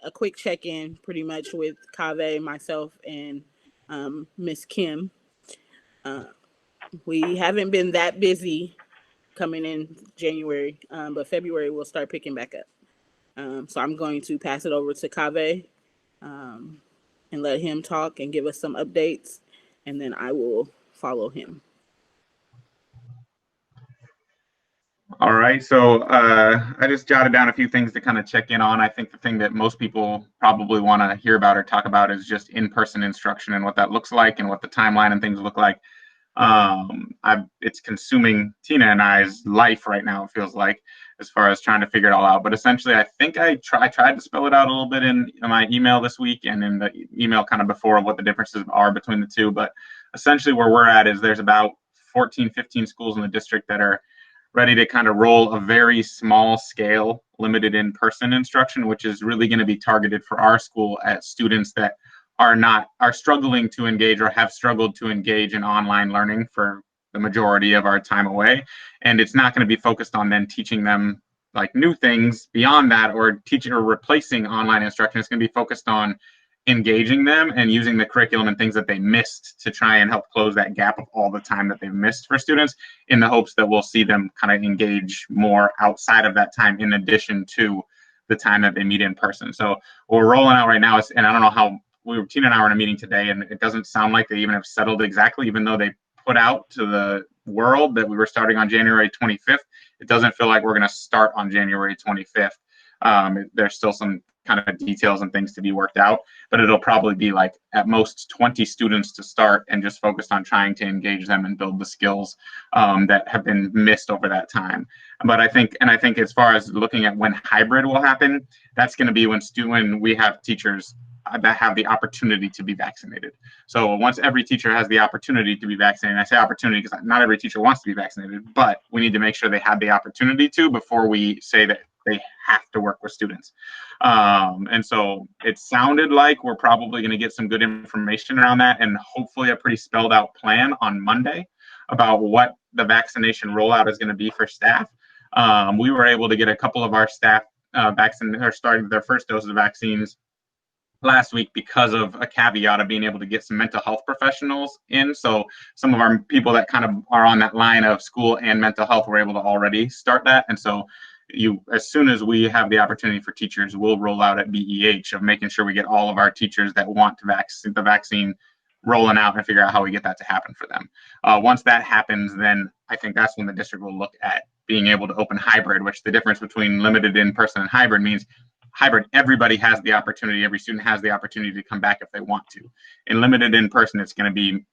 A quick check-in pretty much with Kaveh, myself, and Miss Kim. We haven't been that busy coming in January, but February we'll start picking back up. So I'm going to pass it over to Kaveh and let him talk and give us some updates, and then I will follow him. All right, so I just jotted down a few things to kind of check in on. I think the thing that most people probably want to hear about or talk about is just in-person instruction and what that looks like and what the timeline and things look like. It's consuming Tina and I's life right now, it feels like, as far as trying to figure it all out. But essentially, I think I tried to spell it out a little bit in my email this week and in the email kind of before of what the differences are between the two. But essentially where we're at is there's about 14, 15 schools in the district that are ready to kind of roll a very small scale limited in-person instruction, which is really going to be targeted for our school at students that are struggling to engage or have struggled to engage in online learning for the majority of our time away. And it's not going to be focused on then teaching them like new things beyond that or teaching or replacing online instruction. It's going to be focused on engaging them and using the curriculum and things that they missed to try and help close that gap of all the time that they've missed for students, in the hopes that we'll see them kind of engage more outside of that time in addition to the time that they meet in person. So what we're rolling out right now is, and I don't know how, Tina and I were in a meeting today, and it doesn't sound like they even have settled exactly, even though they put out to the world that we were starting on January 25th. It doesn't feel like we're going to start on January 25th. There's still some kind of details and things to be worked out, but it'll probably be like at most 20 students to start and just focused on trying to engage them and build the skills that have been missed over that time. But I think as far as looking at when hybrid will happen, that's going to be when we have teachers that have the opportunity to be vaccinated. So once every teacher has the opportunity to be vaccinated, and I say opportunity because not every teacher wants to be vaccinated, but we need to make sure they have the opportunity to before we say that they have to work with students. And so it sounded like we're probably going to get some good information around that and hopefully a pretty spelled out plan on Monday about what the vaccination rollout is going to be for staff. We were able to get a couple of our staff starting their first dose of vaccines last week because of a caveat of being able to get some mental health professionals in. So some of our people that kind of are on that line of school and mental health were able to already start that. And so as soon as we have the opportunity for teachers, we'll roll out at BEH of making sure we get all of our teachers that want the vaccine rolling out and figure out how we get that to happen for them. Once that happens, then I think that's when the district will look at being able to open hybrid, which the difference between limited in-person and hybrid means hybrid, everybody has the opportunity, every student has the opportunity to come back if they want to. In limited in-person, it's going to be,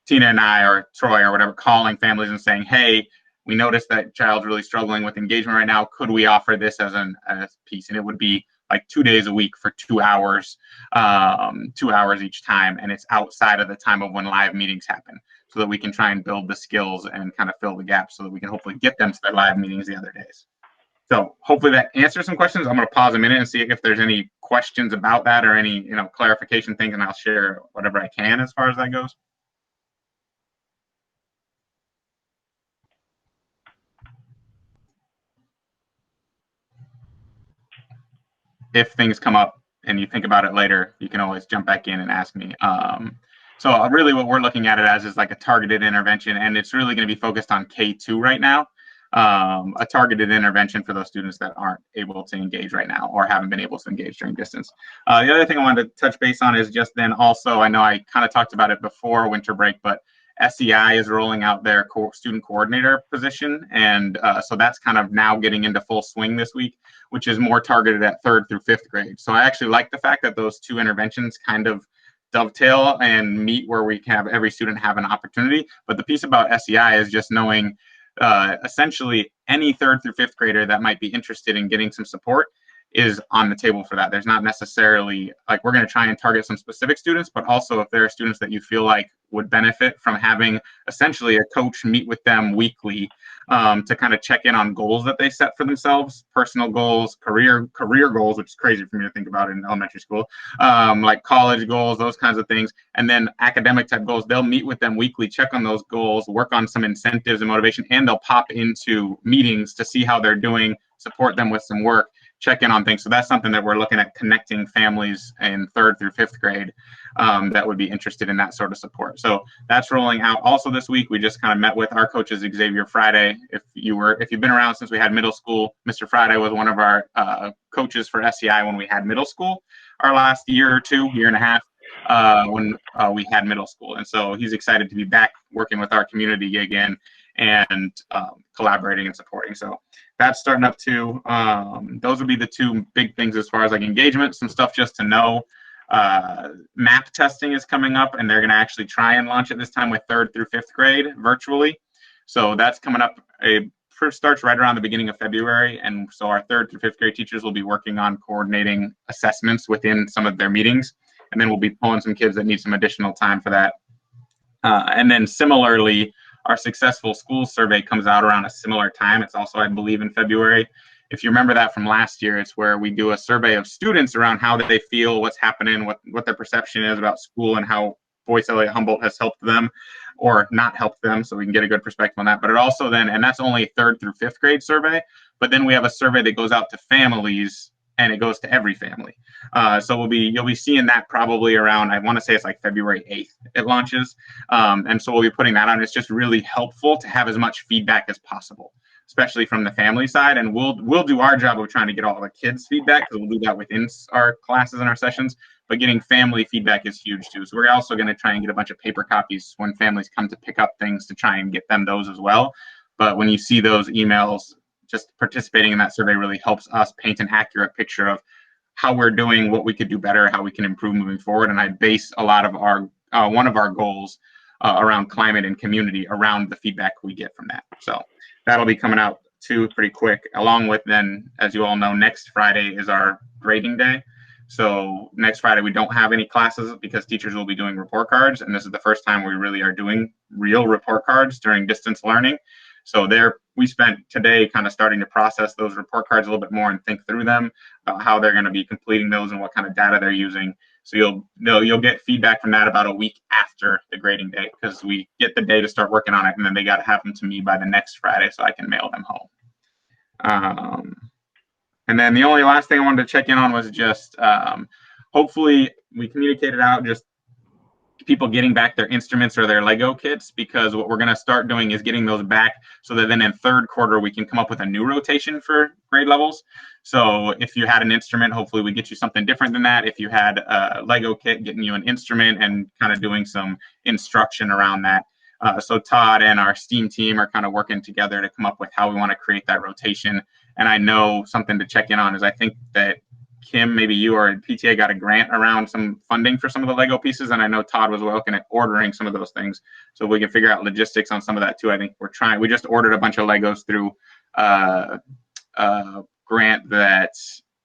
Tina and I or Troy or whatever calling families and saying, hey, we noticed that child's really struggling with engagement right now. Could we offer this as a piece? And it would be like 2 days a week for 2 hours, 2 hours each time. And it's outside of the time of when live meetings happen so that we can try and build the skills and kind of fill the gaps so that we can hopefully get them to their live meetings the other days. So hopefully that answers some questions. I'm going to pause a minute and see if there's any questions about that or any clarification things, and I'll share whatever I can as far as that goes. If things come up and you think about it later, you can always jump back in and ask me. So really what we're looking at it as is like a targeted intervention, and it's really going to be focused on K2 right now. A targeted intervention for those students that aren't able to engage right now or haven't been able to engage during distance. The other thing I wanted to touch base on is just then also, I know I kind of talked about it before winter break, but SEI is rolling out their student coordinator position. And so that's kind of now getting into full swing this week, which is more targeted at 3rd through 5th grade. So I actually like the fact that those two interventions kind of dovetail and meet where we can have every student have an opportunity. But the piece about SEI is just knowing essentially any 3rd through 5th grader that might be interested in getting some support is on the table for that. There's not necessarily like we're going to try and target some specific students, but also if there are students that you feel like would benefit from having essentially a coach meet with them weekly to kind of check in on goals that they set for themselves, personal goals, career goals, which is crazy for me to think about in elementary school, like college goals, those kinds of things, and then academic type goals. They'll meet with them weekly, check on those goals, work on some incentives and motivation, and they'll pop into meetings to see how they're doing, support them with some work, check in on things. So that's something that we're looking at, connecting families in 3rd through 5th grade that would be interested in that sort of support. So that's rolling out. Also this week, we just kind of met with our coaches, Xavier Friday. If you've been around since we had middle school, Mr. Friday was one of our coaches for SEI when we had middle school, our last year or two, year and a half, when we had middle school. And so he's excited to be back working with our community again and collaborating and supporting. So that's starting up too. Those would be the 2 big things as far as like engagement, some stuff just to know. MAP testing is coming up, and they're going to actually try and launch it this time with 3rd through 5th grade virtually. So that's coming up. It starts right around the beginning of February, and so our 3rd through 5th grade teachers will be working on coordinating assessments within some of their meetings, and then we'll be pulling some kids that need some additional time for that. And then similarly, our successful schools survey comes out around a similar time. It's also, I believe, in February. If you remember that from last year, it's where we do a survey of students around how they feel, what's happening, what their perception is about school, and how Boise-Eliot Humboldt has helped them or not helped them, so we can get a good perspective on that. But it also then, and that's only 3rd through 5th grade survey, but then we have a survey that goes out to families, and it goes to every family. So you'll be seeing that probably around, I want to say it's like February 8th it launches. And so we'll be putting that on. It's just really helpful to have as much feedback as possible, especially from the family side. And we'll do our job of trying to get all the kids' feedback, because we'll do that within our classes and our sessions. But getting family feedback is huge too. So we're also going to try and get a bunch of paper copies when families come to pick up things, to try and get them those as well. But when you see those emails, just participating in that survey really helps us paint an accurate picture of how we're doing, what we could do better, how we can improve moving forward. And I base a lot of our one of our goals around climate and community around the feedback we get from that. So that'll be coming out too pretty quick, along with then, as you all know, next Friday is our grading day. So next Friday we don't have any classes because teachers will be doing report cards, and this is the first time we really are doing real report cards during distance learning. So we spent today kind of starting to process those report cards a little bit more and think through them, about how they're going to be completing those and what kind of data they're using. So you'll get feedback from that about a week after the grading day, because we get the day to start working on it, and then they got to have them to me by the next Friday so I can mail them home. And then the only last thing I wanted to check in on was just hopefully we communicated out just people getting back their instruments or their Lego kits, because what we're going to start doing is getting those back, so that then in 3rd quarter we can come up with a new rotation for grade levels. So if you had an instrument, hopefully we get you something different than that. If you had a Lego kit, getting you an instrument and kind of doing some instruction around that. So Todd and our STEAM team are kind of working together to come up with how we want to create that rotation. And I know something to check in on is I think that Kim, maybe you or PTA got a grant around some funding for some of the Lego pieces, and I know Todd was looking at ordering some of those things, so we can figure out logistics on some of that too. I think we just ordered a bunch of Legos through grant that,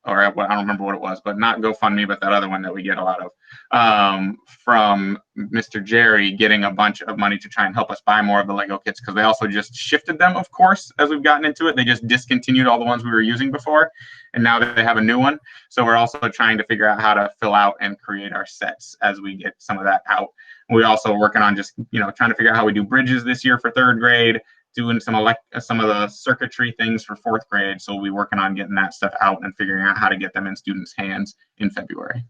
or I don't remember what it was, but not GoFundMe, but that other one that we get a lot of, from Mr. Jerry, getting a bunch of money to try and help us buy more of the Lego kits, because they also just shifted them, of course, as we've gotten into it. They just discontinued all the ones we were using before, and now they have a new one. So we're also trying to figure out how to fill out and create our sets as we get some of that out. We also working on just, trying to figure out how we do bridges this year for 3rd grade, doing some of the circuitry things for 4th grade. So we'll be working on getting that stuff out and figuring out how to get them in students' hands in February.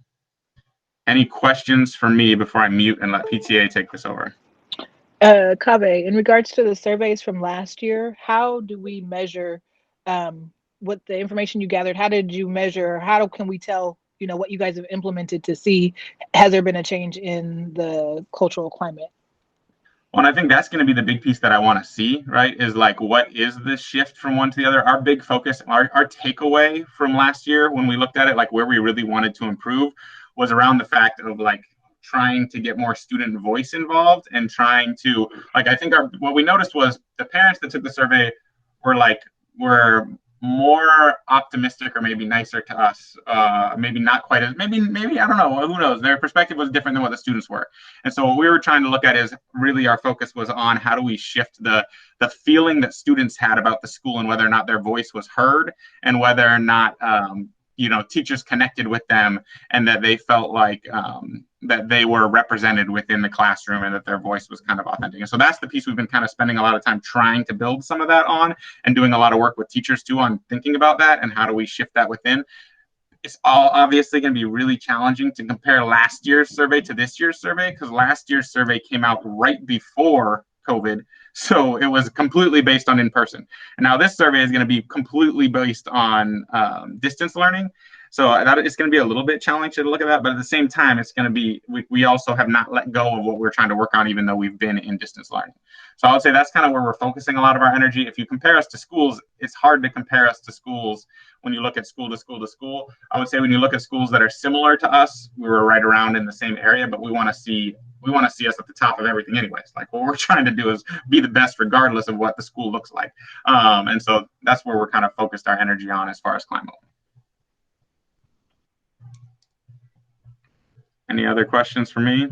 Any questions for me before I mute and let PTA take this over? Kaveh, in regards to the surveys from last year, how do we measure what the information you gathered? How did you measure? How can we tell, what you guys have implemented to see, has there been a change in the cultural climate? Well, and I think that's going to be the big piece that I want to see, right? Is like, what is the shift from one to the other? Our big focus, our takeaway from last year when we looked at it, like where we really wanted to improve, was around the fact of like trying to get more student voice involved and trying to, like, I think what we noticed was the parents that took the survey were more optimistic, or maybe nicer to us, maybe not quite as, maybe, I don't know, who knows, their perspective was different than what the students were. And so what we were trying to look at is really our focus was on how do we shift the feeling that students had about the school, and whether or not their voice was heard, and whether or not teachers connected with them and that they felt like that they were represented within the classroom and that their voice was kind of authentic. And so that's the piece we've been kind of spending a lot of time trying to build some of that on, and doing a lot of work with teachers too on thinking about that and how do we shift that within. It's all obviously going to be really challenging to compare last year's survey to this year's survey, because last year's survey came out right before COVID. So it was completely based on in-person. And now this survey is going to be completely based on distance learning. So that it's going to be a little bit challenging to look at that. But at the same time, it's going to be, we also have not let go of what we're trying to work on, even though we've been in distance learning. So I would say that's kind of where we're focusing a lot of our energy. If you compare us to schools, it's hard to compare us to schools when you look at school to school to school. I would say when you look at schools that are similar to us, we were right around in the same area, but we want to see us at the top of everything anyways. Like, what we're trying to do is be the best regardless of what the school looks like. And so that's where we're kind of focused our energy on as far as climate. Any other questions for me?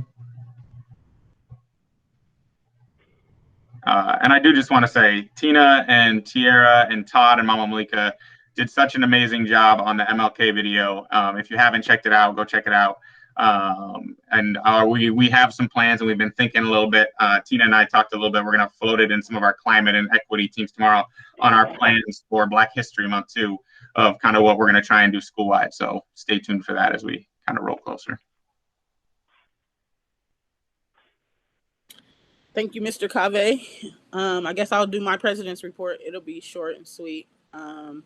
And I do just want to say, Tina and Tiara and Todd and Mama Malika did such an amazing job on the MLK video. If you haven't checked it out, go check it out. And we have some plans, and we've been thinking a little bit. Tina and I talked a little bit. We're going to float it in some of our climate and equity teams tomorrow on our plans for Black History Month too, of kind of what we're going to try and do school-wide. So stay tuned for that as we kind of roll closer. Thank you, Mr. Cave. I guess I'll do my president's report. It'll be short and sweet. The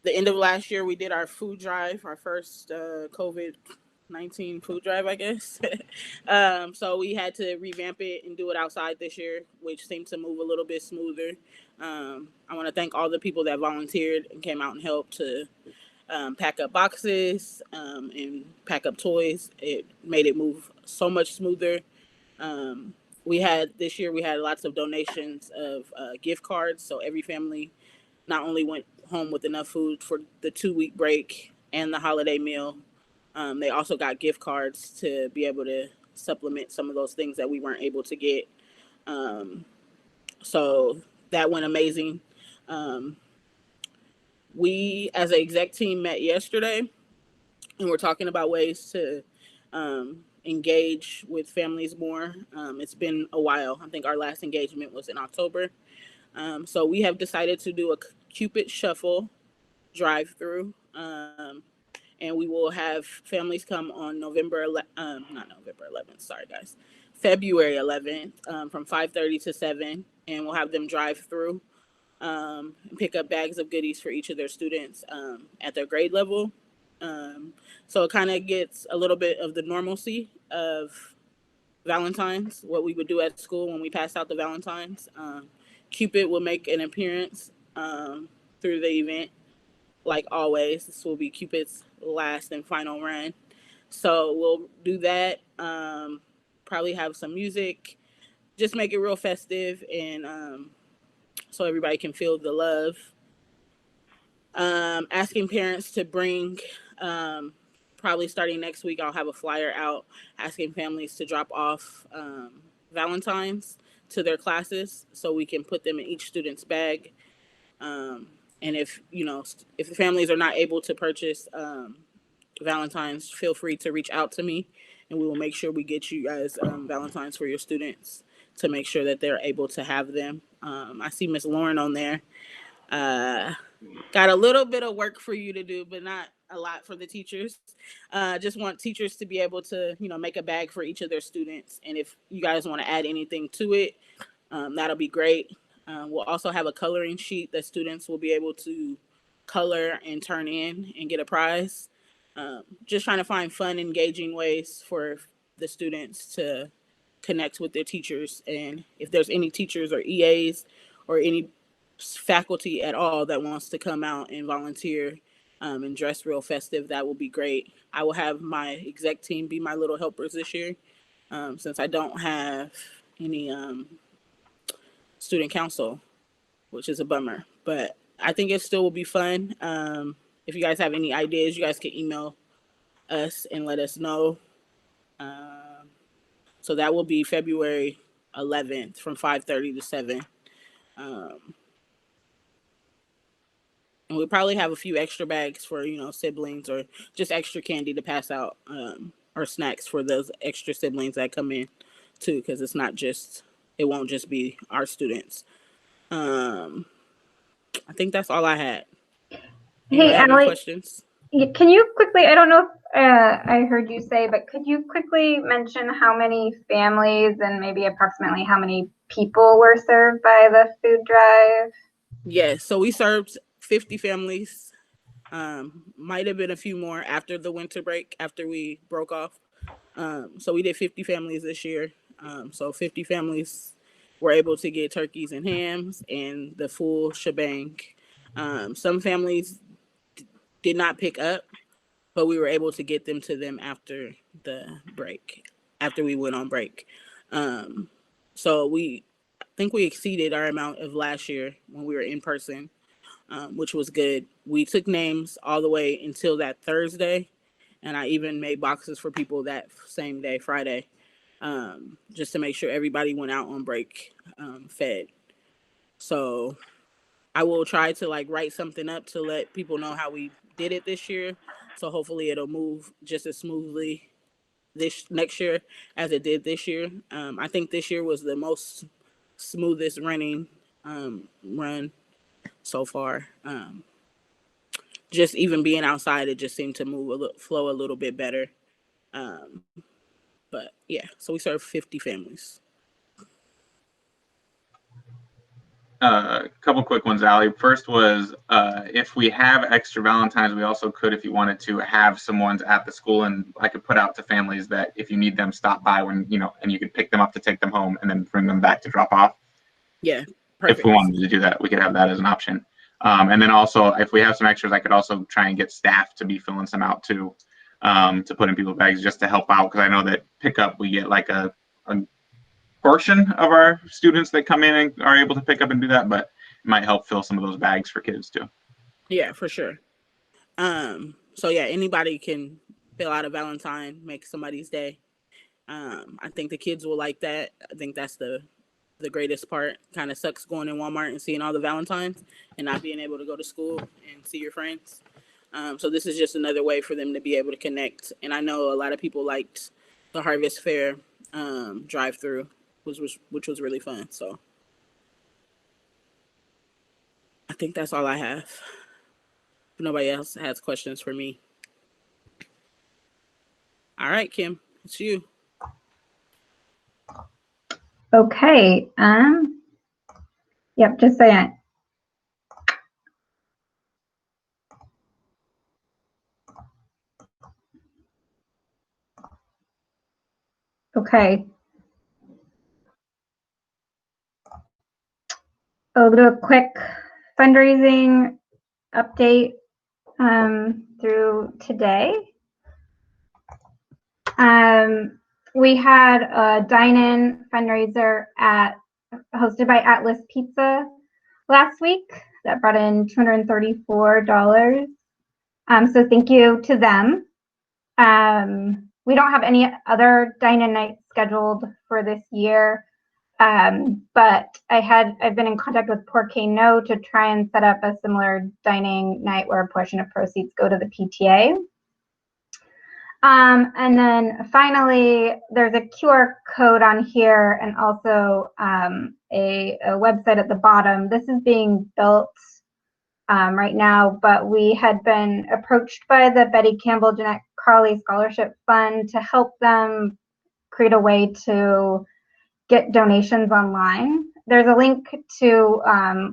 end of last year, we did our food drive, our first COVID-19 food drive, I guess. So we had to revamp it and do it outside this year, which seemed to move a little bit smoother. I want to thank all the people that volunteered and came out and helped to pack up boxes and pack up toys. It made it move so much smoother. This year we had lots of donations of gift cards. So every family not only went home with enough food for the 2-week break and the holiday meal, they also got gift cards to be able to supplement some of those things that we weren't able to get. So that went amazing. We as an exec team met yesterday, and we're talking about ways to engage with families more. It's been a while. I think our last engagement was in October. So we have decided to do a Cupid Shuffle drive-through, and we will have families come on February 11th from 5:30 to 7, and we'll have them drive through and pick up bags of goodies for each of their students at their grade level. So it kind of gets a little bit of the normalcy of Valentine's, what we would do at school when we passed out the Valentines. Cupid will make an appearance through the event. Like always, this will be Cupid's last and final run. So we'll do that. Probably have some music. Just make it real festive, and so everybody can feel the love. Asking parents to bring, probably starting next week, I'll have a flyer out asking families to drop off Valentines to their classes so we can put them in each student's bag. And if the families are not able to purchase Valentines, feel free to reach out to me, and we will make sure we get you guys Valentines for your students to make sure that they're able to have them. I see Miss Lauren on there. Got a little bit of work for you to do, but not a lot for the teachers. Just want teachers to be able to, make a bag for each of their students. And if you guys want to add anything to it, that'll be great. We'll also have a coloring sheet that students will be able to color and turn in and get a prize. Just trying to find fun, engaging ways for the students to connect with their teachers. And if there's any teachers or EAs or any faculty at all that wants to come out and volunteer and dress real festive, that will be great. I will have my exec team be my little helpers this year, since I don't have any student council, which is a bummer, but I think it still will be fun. If you guys have any ideas, you guys can email us and let us know. So that will be February 11th from 5:30 to 7. And And we'll probably have a few extra bags for, siblings, or just extra candy to pass out, or snacks for those extra siblings that come in too, because it won't just be our students. I think that's all I had. Anybody Hey, have any Allie, questions? can you quickly, I don't know if I heard you say, but could you quickly mention how many families and maybe approximately how many people were served by the food drive? Yes, so we served 50 families. Might have been a few more after the winter break, after we broke off. So we did 50 families this year. So 50 families were able to get turkeys and hams and the full shebang. Some families did not pick up, but we were able to get them to them after the break, after we went on break. So I think we exceeded our amount of last year when we were in person, which was good. We took names all the way until that Thursday, and I even made boxes for people that same day, Friday, just to make sure everybody went out on break fed. So I will try to write something up to let people know how we did it this year. So hopefully it'll move just as smoothly this next year as it did this year. I think this year was the most smoothest running run so far. Just even being outside, it just seemed to flow a little bit better. But yeah, so we served 50 families. A couple quick ones, Allie. First was if we have extra Valentines, we also could, if you wanted to, have some ones at the school, and I could put out to families that if you need them, stop by when, and you could pick them up to take them home and then bring them back to drop off. Yeah, perfect. If we wanted to do that, we could have that as an option. And then also, if we have some extras, I could also try and get staff to be filling some out too, to put in people's bags just to help out, because I know that pickup, we get like a portion of our students that come in and are able to pick up and do that, but it might help fill some of those bags for kids too. Yeah, for sure. So yeah, anybody can fill out a Valentine, make somebody's day. I think the kids will like that. I think that's the greatest part. Kind of sucks going in Walmart and seeing all the Valentines and not being able to go to school and see your friends. So this is just another way for them to be able to connect. And I know a lot of people liked the Harvest Fair drive-through, which was really fun. So I think that's all I have. If nobody else has questions for me. All right, Kim, it's you. Okay. Yep, just saying. Okay. I'll do a quick fundraising update through today. We had a dine-in fundraiser hosted by Atlas Pizza last week that brought in $234. So thank you to them. We don't have any other dine-in nights scheduled for this year. But I've been in contact with Porque No to try and set up a similar dining night where a portion of proceeds go to the PTA. And then finally, there's a QR code on here and also a website at the bottom. This is being built right now, but we had been approached by the Betty Campbell Jeanette Carley Scholarship Fund to help them create a way to get donations online. There's a link to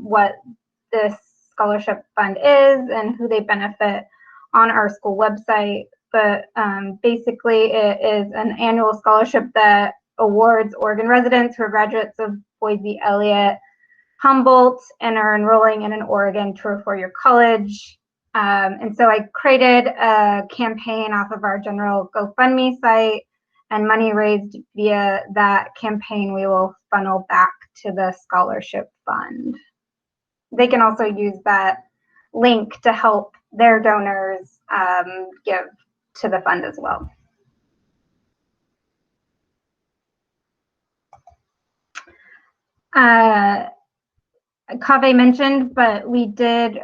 what this scholarship fund is and who they benefit on our school website. But basically, it is an annual scholarship that awards Oregon residents who are graduates of Boise-Eliot, Humboldt, and are enrolling in an Oregon 2 or 4-year college. And so I created a campaign off of our general GoFundMe site, and money raised via that campaign we will funnel back to the scholarship fund. They can also use that link to help their donors give to the fund as well. Kaveh mentioned, but we did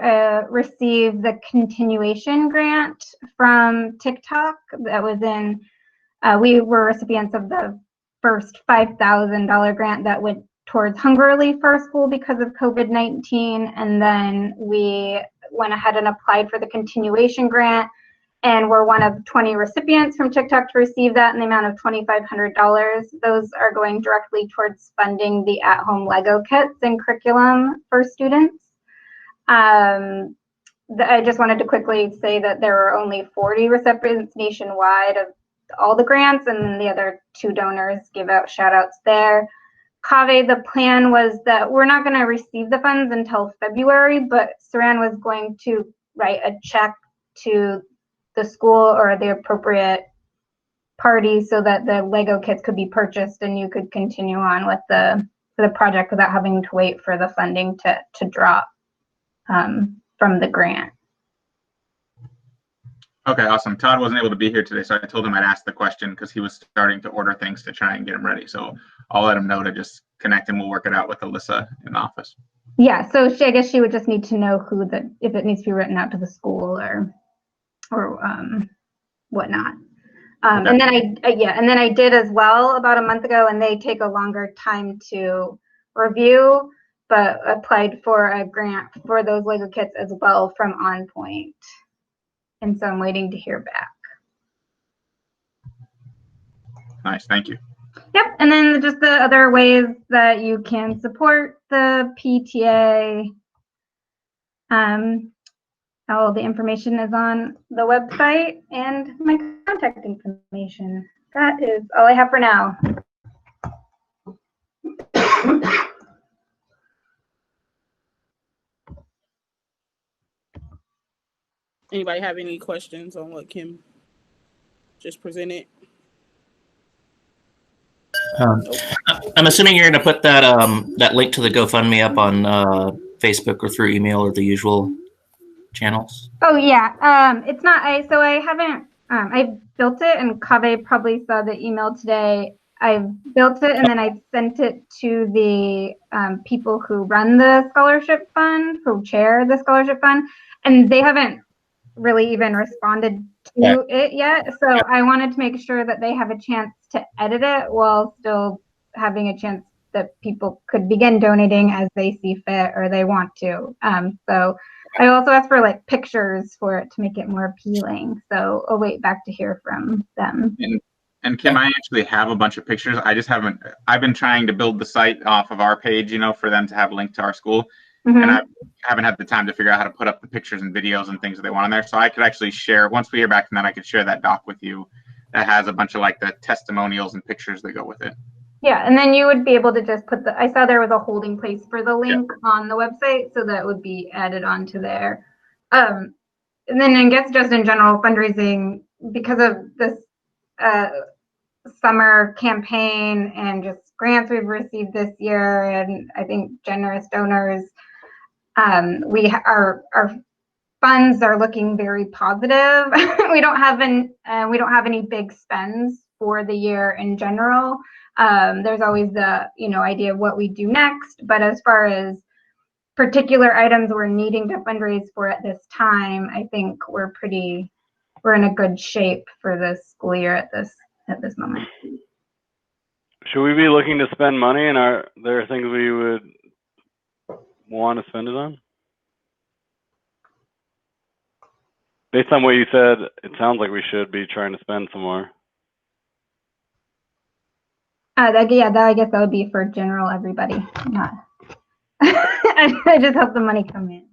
receive the continuation grant from TikTok that was in, we were recipients of the first $5,000 grant that went towards hunger relief for our school because of COVID-19. And then we went ahead and applied for the continuation grant, and we're one of 20 recipients from TikTok to receive that in the amount of $2,500. Those are going directly towards funding the at-home Lego kits and curriculum for students. I just wanted to quickly say that there were only 40 recipients nationwide of all the grants, and then the other 2 donors give out shout outs there. Kaveh, the plan was that we're not going to receive the funds until February, but Saran was going to write a check to the school or the appropriate party so that the Lego kits could be purchased and you could continue on with the project without having to wait for the funding to drop from the grant. Okay, awesome. Todd wasn't able to be here today, so I told him I'd ask the question because he was starting to order things to try and get him ready. So I'll let him know to just connect and we'll work it out with Alyssa in the office. Yeah, so I guess she would just need to know if it needs to be written out to the school or whatnot. Okay. And then I did as well about a month ago, and they take a longer time to review, but applied for a grant for those Lego kits as well from On Point. And so I'm waiting to hear back. Nice, thank you. Yep, and then just the other ways that you can support the PTA. All the information is on the website and my contact information. That is all I have for now. Anybody have any questions on what Kim just presented? I'm assuming you're going to put that that link to the GoFundMe up on Facebook or through email or the usual channels. Oh yeah, it's not. I haven't. I built it, and Kaveh probably saw the email today. I built it, and then I sent it to the people who run the scholarship fund, who chair the scholarship fund, and they haven't really even responded to it yet. So I wanted to make sure that they have a chance to edit it while still having a chance that people could begin donating as they see fit or they want to. So I also asked for like pictures for it to make it more appealing. So I'll wait back to hear from them. And Kim, I actually have a bunch of pictures. I just haven't. I've been trying to build the site off of our page, for them to have a link to our school. Mm-hmm. And I haven't had the time to figure out how to put up the pictures and videos and things that they want on there. So I could actually share, once we hear back from them, I could share that doc with you that has a bunch of like the testimonials and pictures that go with it. Yeah, and then you would be able to just put I saw there was a holding place for the link on the website, so that would be added onto there. And then I guess just in general, fundraising, because of this summer campaign and just grants we've received this year, and I think generous donors, our funds are looking very positive. we don't have any big spends for the year in general. There's always the idea of what we do next, but as far as particular items we're needing to fundraise for at this time, I think we're in a good shape for this school year at this moment. Should we be looking to spend money, and are there things we would want to spend it on? Based on what you said, it sounds like we should be trying to spend some more. I guess that would be for general everybody. Not. I just hope the money come in.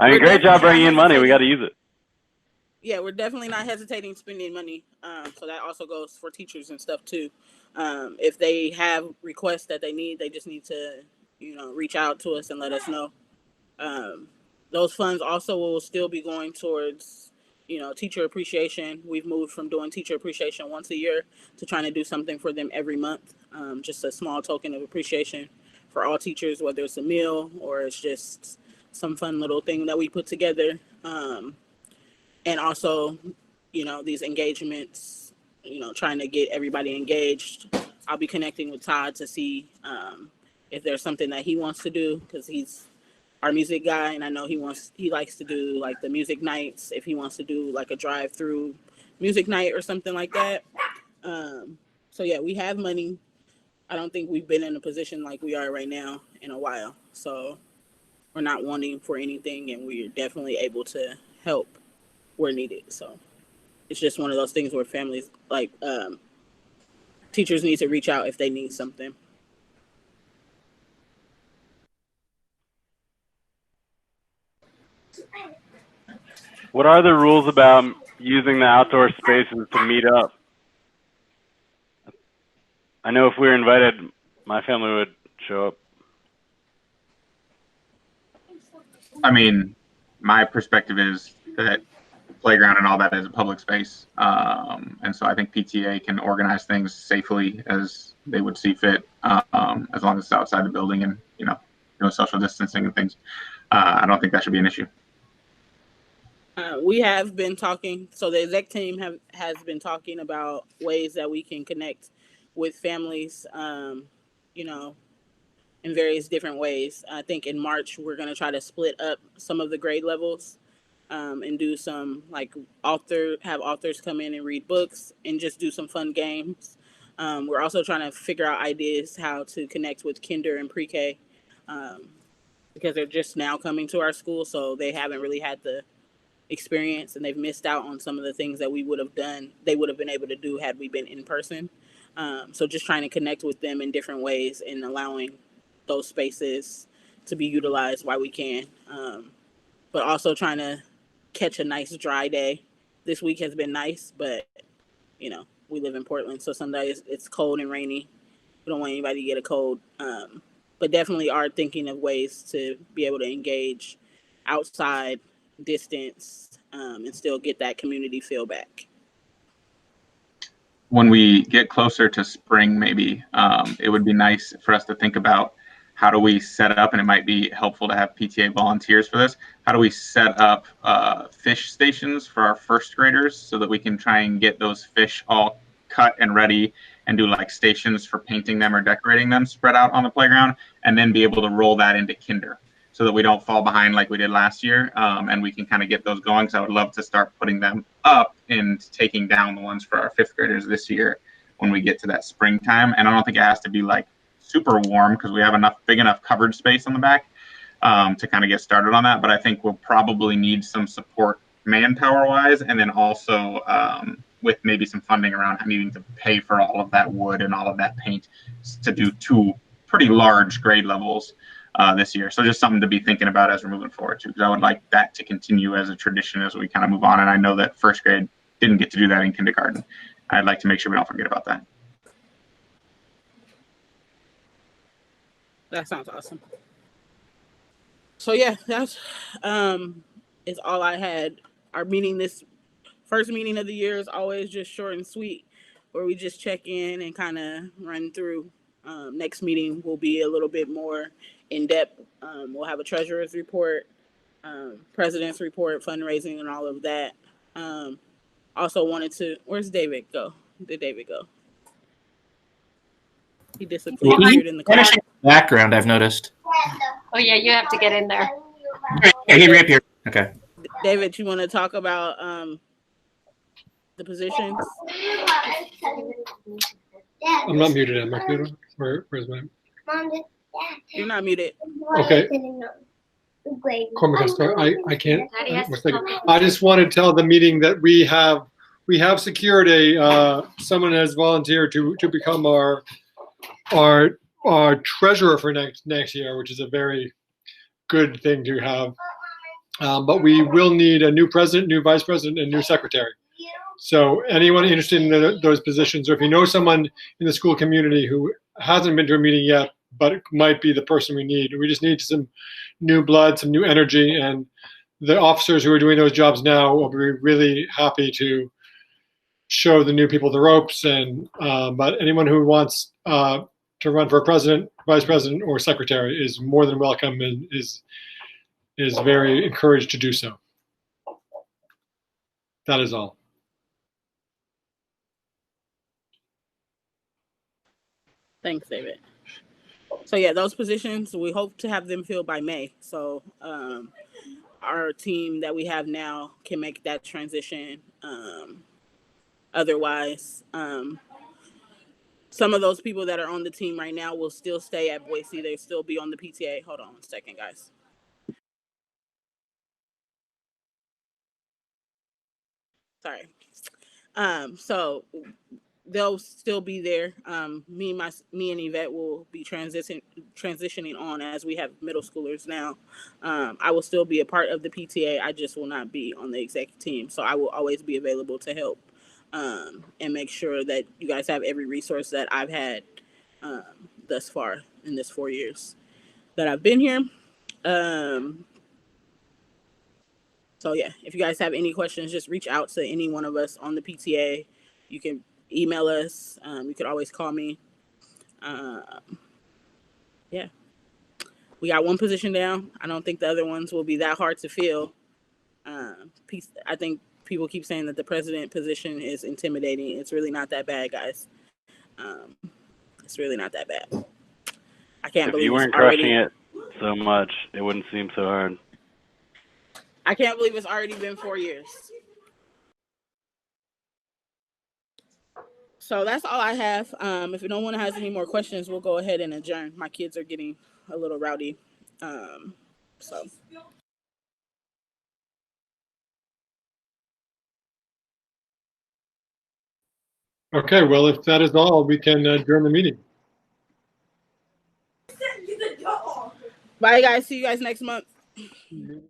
I mean, great job bringing in money. We got to use it. Yeah, we're definitely not hesitating spending money. So that also goes for teachers and stuff too. If they have requests that they need, they just need to, reach out to us and let us know. Those funds also will still be going towards, teacher appreciation. We've moved from doing teacher appreciation once a year to trying to do something for them every month. Just a small token of appreciation for all teachers, whether it's a meal or it's just some fun little thing that we put together. And also, these engagements, trying to get everybody engaged. I'll be connecting with Todd to see if there's something that he wants to do, because he's our music guy, and I know he likes to do like the music nights, if he wants to do like a drive-through music night or something like that. So yeah, we have money. I don't think we've been in a position like we are right now in a while. So we're not wanting for anything, and we're definitely able to help where needed. So it's just one of those things where families, like teachers, need to reach out if they need something. What are the rules about using the outdoor spaces to meet up? I know if we were invited, my family would show up. I mean, my perspective is that playground and all that is a public space, and so I think PTA can organize things safely as they would see fit, as long as it's outside the building and social distancing and things. I don't think that should be an issue. We have been talking, so the exec team has been talking about ways that we can connect with families, in various different ways. I think in March, we're going to try to split up some of the grade levels, and do some like have authors come in and read books and just do some fun games. We're also trying to figure out ideas how to connect with kinder and pre-K, because they're just now coming to our school, so they haven't really had the experience, and they've missed out on some of the things that we would have done, they would have been able to do had we been in person. So just trying to connect with them in different ways and allowing those spaces to be utilized while we can. But also trying to catch a nice dry day. This week has been nice, but we live in Portland, so some days it's cold and rainy. We don't want anybody to get a cold. But definitely are thinking of ways to be able to engage outside, distance, and still get that community feel back. When we get closer to spring, maybe it would be nice for us to think about how do we set up, and it might be helpful to have PTA volunteers for this. How do we set up fish stations for our first graders so that we can try and get those fish all cut and ready and do like stations for painting them or decorating them spread out on the playground, and then be able to roll that into kinder so that we don't fall behind like we did last year, and we can kind of get those going. So I would love to start putting them up and taking down the ones for our fifth graders this year when we get to that springtime. And I don't think it has to be like super warm because we have big enough covered space on the back to kind of get started on that. But I think we'll probably need some support manpower wise, and then also with maybe some funding around needing to pay for all of that wood and all of that paint to do 2 pretty large grade levels this year. So just something to be thinking about as we're moving forward too, because I would like that to continue as a tradition as we kind of move on. And I know that first grade didn't get to do that in kindergarten. I'd like to make sure we don't forget about that. That sounds awesome. So yeah, that's is all I had. Our meeting, this first meeting of the year, is always just short and sweet, where we just check in and kind of run through. Next meeting will be a little bit more in depth. We'll have a treasurer's report, president's report, fundraising, and all of that. Also wanted to, where's David go? Did David go? He disappeared in the car. Background, I've noticed. Oh yeah, you have to get in there. Yeah, he reappeared. Okay. David, you want to talk about the positions? I'm not muted. Am I muted? Where's my? You're not muted. Okay. Cormac, I can't. I just want to tell the meeting that we have secured someone has volunteered to become our treasurer for next year, which is a very good thing to have. But we will need a new president, new vice president, and new secretary. So anyone interested in those positions, or if you know someone in the school community who hasn't been to a meeting yet, but it might be the person we need. We just need some new blood, some new energy, and the officers who are doing those jobs now will be really happy to show the new people the ropes. And but anyone who wants to run for president, vice president, or secretary is more than welcome and is very encouraged to do so. That is all. Thanks, David. So yeah, those positions, we hope to have them filled by May. So our team that we have now can make that transition. Otherwise, some of those people that are on the team right now will still stay at Boise. They'll still be on the PTA. Hold on 1 second, guys. Sorry. So they'll still be there. Me and Yvette will be transitioning on as we have middle schoolers now. I will still be a part of the PTA. I just will not be on the executive team. So I will always be available to help and make sure that you guys have every resource that I've had thus far in this 4 years that I've been here. So yeah, if you guys have any questions, just reach out to any one of us on the PTA. You can email us. You could always call me. Yeah, we got one position down. I don't think the other ones will be that hard to fill. I think people keep saying that the president position is intimidating. It's really not that bad, guys. It's really not that bad. I can't believe if you weren't crushing it so much, it wouldn't seem so hard. I can't believe it's already been 4 years. So that's all I have. If no one has any more questions, we'll go ahead and adjourn. My kids are getting a little rowdy. So. Okay, well, if that is all, we can adjourn the meeting. Bye, guys. See you guys next month.